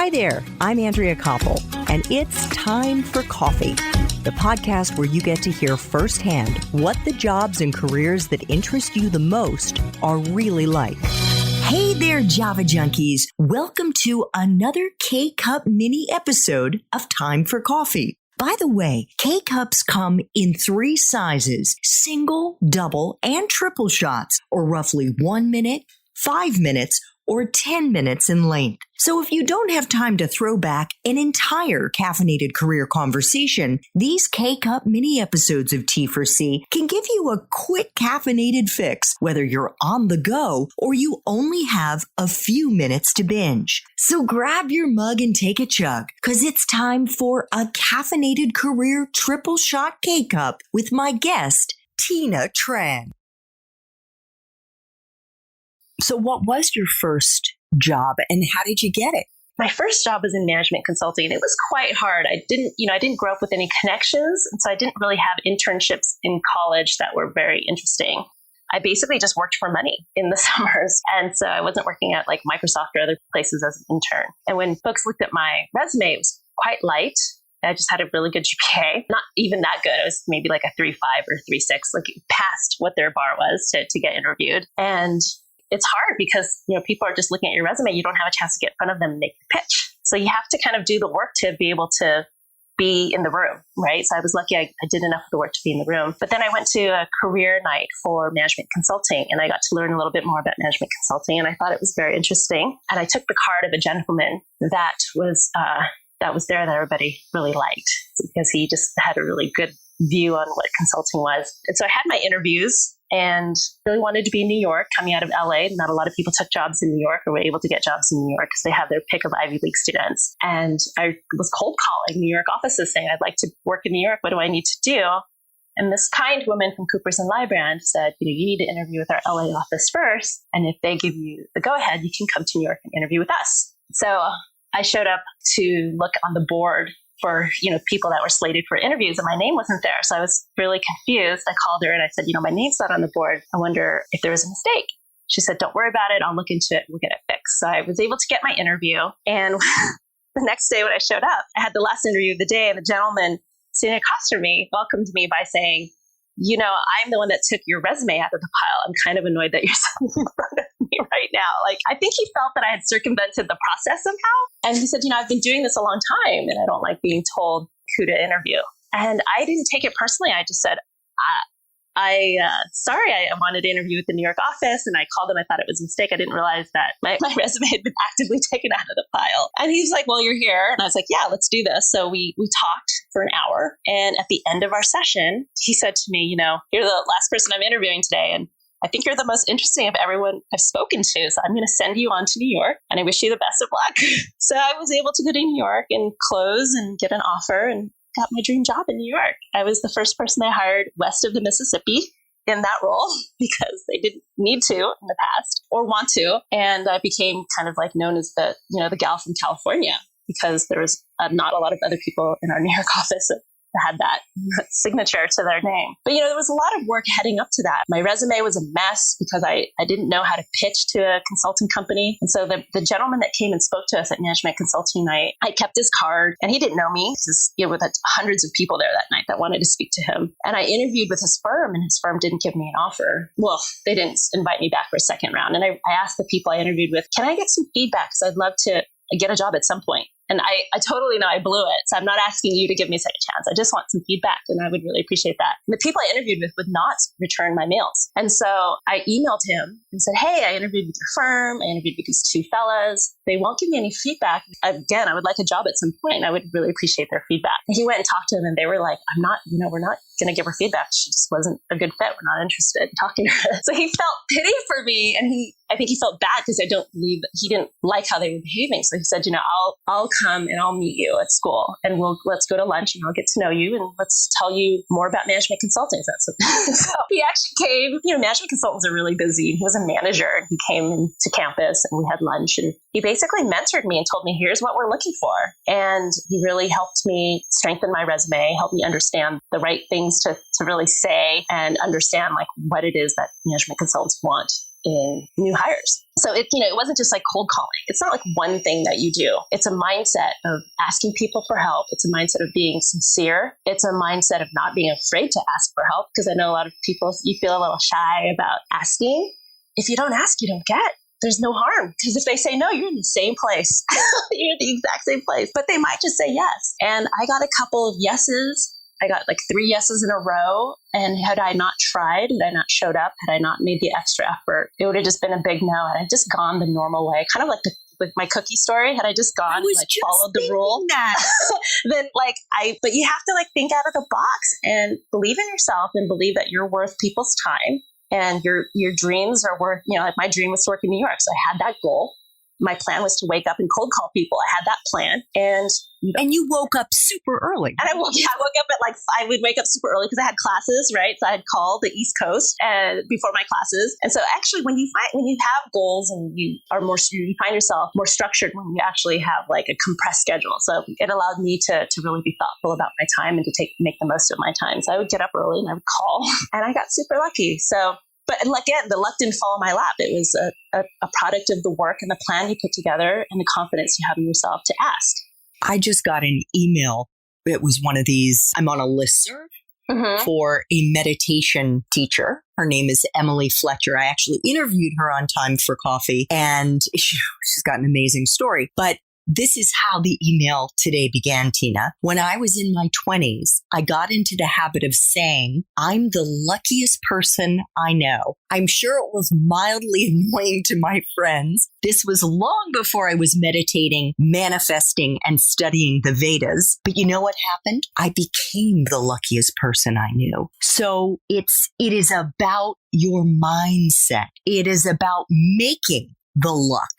Hi there, I'm Andrea Koppel, and it's time for coffee, the podcast where you get to hear firsthand what the jobs and careers that interest you the most are really like. Hey there, Java junkies. Welcome to another K-Cup mini episode of Time for Coffee. By the way, K-Cups come in 3 sizes, single, double, and triple shots, or roughly 1 minute, 5 minutes, or 10 minutes in length. So if you don't have time to throw back an entire caffeinated career conversation, these K-Cup mini episodes of T4C can give you a quick caffeinated fix, whether you're on the go or you only have a few minutes to binge. So grab your mug and take a chug, because it's time for a caffeinated career triple shot K-Cup with my guest, Tina Tran. So what was your first job and how did you get it? My first job was in management consulting, and it was quite hard. I didn't grow up with any connections, and so I didn't really have internships in college that were very interesting. I basically just worked for money in the summers, and so I wasn't working at like Microsoft or other places as an intern. And when folks looked at my resume, it was quite light. I just had a really good GPA, not even that good. It was maybe like a 3.5 or 3.6, like past what their bar was to get interviewed. And it's hard because, people are just looking at your resume. You don't have a chance to get in front of them and make your pitch. So you have to kind of do the work to be able to be in the room, right? So I was lucky I did enough of the work to be in the room. But then I went to a career night for management consulting, and I got to learn a little bit more about management consulting, and I thought it was very interesting. And I took the card of a gentleman that was there that everybody really liked, because he just had a really good view on what consulting was. And so I had my interviews and really wanted to be in New York, coming out of LA. Not a lot of people took jobs in New York or were able to get jobs in New York because they have their pick of Ivy League students. And I was cold calling New York offices saying, I'd like to work in New York. What do I need to do? And this kind woman from Coopers & Lybrand said, you need to interview with our LA office first. And if they give you the go-ahead, you can come to New York and interview with us. So I showed up to look on the board for, people that were slated for interviews, and my name wasn't there. So I was really confused. I called her and I said, my name's not on the board. I wonder if there was a mistake. She said, don't worry about it. I'll look into it. We'll get it fixed. So I was able to get my interview. And the next day when I showed up, I had the last interview of the day, and the gentleman sitting across from me welcomed me by saying, I'm the one that took your resume out of the pile. I'm kind of annoyed that you're sitting in front of me right now. I think he felt that I had circumvented the process somehow. And he said, I've been doing this a long time and I don't like being told who to interview. And I didn't take it personally. I just said, sorry, I wanted to interview with the New York office, and I called them. I thought it was a mistake. I didn't realize that my resume had been actively taken out of the pile. And he's like, well, you're here. And I was like, yeah, let's do this. So we talked for an hour. And at the end of our session, he said to me, you're the last person I'm interviewing today, and I think you're the most interesting of everyone I've spoken to. So I'm going to send you on to New York, and I wish you the best of luck. So I was able to go to New York and close and get an offer and got my dream job in New York. I was the first person they hired west of the Mississippi in that role because they didn't need to in the past or want to. And I became kind of like known as the gal from California, because there was not a lot of other people in our New York office that had that signature to their name. But, there was a lot of work heading up to that. My resume was a mess because I didn't know how to pitch to a consulting company. And so the gentleman that came and spoke to us at Management Consulting Night, I kept his card, and he didn't know me because, with hundreds of people there that night that wanted to speak to him. And I interviewed with his firm, and his firm didn't give me an offer. Well, they didn't invite me back for a second round. And I asked the people I interviewed with, can I get some feedback? Because I'd love to get a job at some point. And I totally know I blew it. So I'm not asking you to give me a second chance. I just want some feedback, and I would really appreciate that. And the people I interviewed with would not return my mails. And so I emailed him and said, hey, I interviewed with your firm. I interviewed with these 2 fellas. They won't give me any feedback. Again, I would like a job at some point. I would really appreciate their feedback. And he went and talked to them, and they were like, we're not going to give her feedback. She just wasn't a good fit. We're not interested in talking to her. So he felt pity for me, and I think he felt bad because I don't believe that he didn't like how they were behaving. So he said, I'll come and I'll meet you at school, and let's go to lunch, and I'll get to know you, and let's tell you more about management consulting. So he actually came. Management consultants are really busy. He was a manager, and he came to campus, and we had lunch, and he basically mentored me and told me, here's what we're looking for. And he really helped me strengthen my resume, helped me understand the right things to really say, and understand like what it is that management consultants want in new hires. So it wasn't just like cold calling. It's not like one thing that you do. It's a mindset of asking people for help. It's a mindset of being sincere. It's a mindset of not being afraid to ask for help, because I know a lot of people, you feel a little shy about asking. If you don't ask, you don't get. There's no harm, because if they say no, you're in the same place. You're in the exact same place, but they might just say yes. And I got a couple of yeses. I got like 3 yeses in a row. And had I not tried, had I not showed up, had I not made the extra effort, it would have just been a big no. Had I just gone the normal way, kind of like with my cookie story, had I just gone and like followed the rule, then but you have to like think out of the box and believe in yourself and believe that you're worth people's time. And your dreams are worth, like my dream was to work in New York. So I had that goal. My plan was to wake up and cold call people. I had that plan. And you woke up super early. And I woke up at I would wake up super early because I had classes, right? So I had called the East Coast before my classes. And so actually when you have goals and you find yourself more structured when you actually have like a compressed schedule. So it allowed me to really be thoughtful about my time and to make the most of my time. So I would get up early and I would call, and I got super lucky. So, but again, the luck didn't fall in my lap. It was a product of the work and the plan you put together and the confidence you have in yourself to ask. I just got an email. It was one of these, I'm on a listserv for a meditation teacher. Her name is Emily Fletcher. I actually interviewed her on Time for Coffee, and she's got an amazing story. But this is how the email today began, Tina. When I was in my 20s, I got into the habit of saying, I'm the luckiest person I know. I'm sure it was mildly annoying to my friends. This was long before I was meditating, manifesting, and studying the Vedas. But you know what happened? I became the luckiest person I knew. So it is about your mindset. It is about making the luck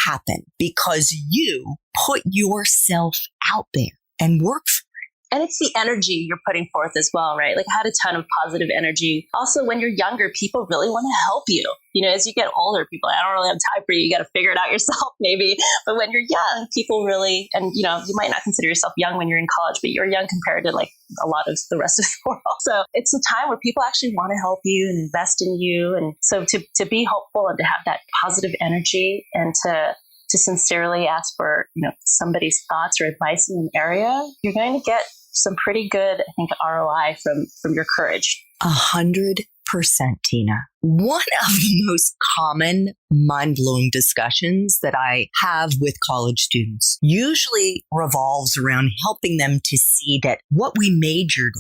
happen because you put yourself out there and work for it. And it's the energy you're putting forth as well, right? Like I had a ton of positive energy. Also, when you're younger, people really want to help you. As you get older, people, I don't really have time for you. You got to figure it out yourself maybe. But when you're young, people really, and you might not consider yourself young when you're in college, but you're young compared to like a lot of the rest of the world. So it's a time where people actually want to help you and invest in you. And so to be hopeful and to have that positive energy and to sincerely ask for, somebody's thoughts or advice in an area, you're going to get some pretty good, I think, ROI from your courage. 100%, Tina. One of the most common mind-blowing discussions that I have with college students usually revolves around helping them to see that what we majored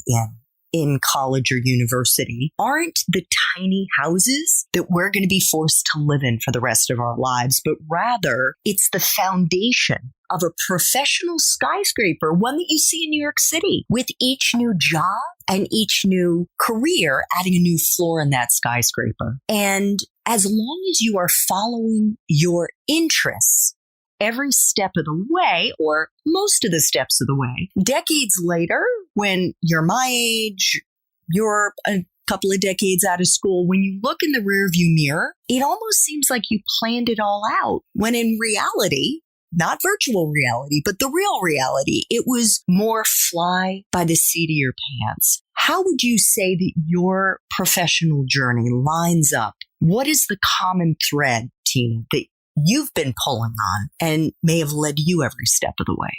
in college or university aren't the tiny houses that we're going to be forced to live in for the rest of our lives, but rather it's the foundation of a professional skyscraper, one that you see in New York City, with each new job and each new career adding a new floor in that skyscraper. And as long as you are following your interests every step of the way, or most of the steps of the way, decades later, when you're my age, you're a couple of decades out of school, when you look in the rearview mirror, it almost seems like you planned it all out, when in reality, not virtual reality, but the real reality, it was more fly by the seat of your pants. How would you say that your professional journey lines up? What is the common thread, Tina, that you've been pulling on and may have led you every step of the way?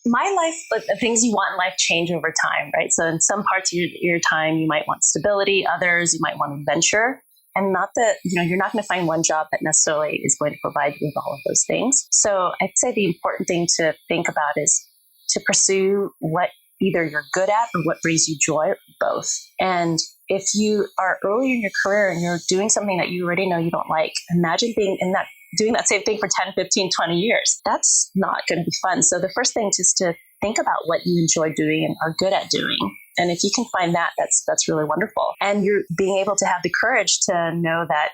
My life, the things you want in life change over time, right? So in some parts of your time, you might want stability. Others, you might want adventure. And not that, you're not going to find one job that necessarily is going to provide you with all of those things. So I'd say the important thing to think about is to pursue what either you're good at or what brings you joy, or both. And if you are early in your career and you're doing something that you already know you don't like, imagine being in that, doing that same thing for 10, 15, 20 years. That's not going to be fun. So the first thing is to think about what you enjoy doing and are good at doing. And if you can find that, that's really wonderful. And you're being able to have the courage to know that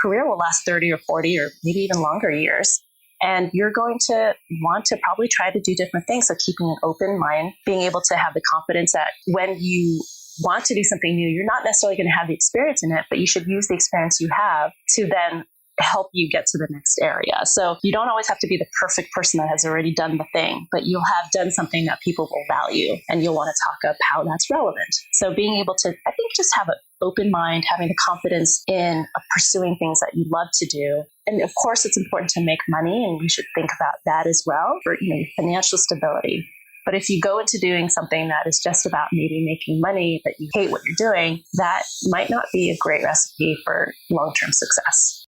career will last 30 or 40 or maybe even longer years. And you're going to want to probably try to do different things. So keeping an open mind, being able to have the confidence that when you want to do something new, you're not necessarily going to have the experience in it, but you should use the experience you have to then help you get to the next area. So you don't always have to be the perfect person that has already done the thing, but you'll have done something that people will value and you'll want to talk up how that's relevant. So being able to, I think, just have an open mind, having the confidence in pursuing things that you love to do. And of course, it's important to make money, and you should think about that as well for your financial stability. But if you go into doing something that is just about maybe making money, but you hate what you're doing, that might not be a great recipe for long-term success.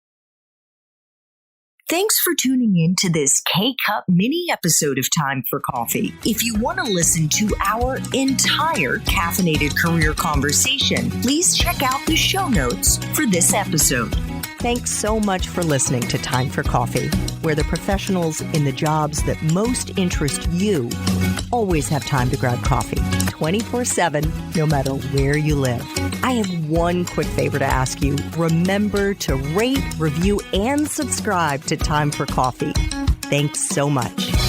Thanks for tuning in to this K-Cup mini episode of Time for Coffee. If you want to listen to our entire caffeinated career conversation, please check out the show notes for this episode. Thanks so much for listening to Time for Coffee, where the professionals in the jobs that most interest you always have time to grab coffee 24/7, no matter where you live. I have one quick favor to ask you. Remember to rate, review, and subscribe to Time for Coffee. Thanks so much.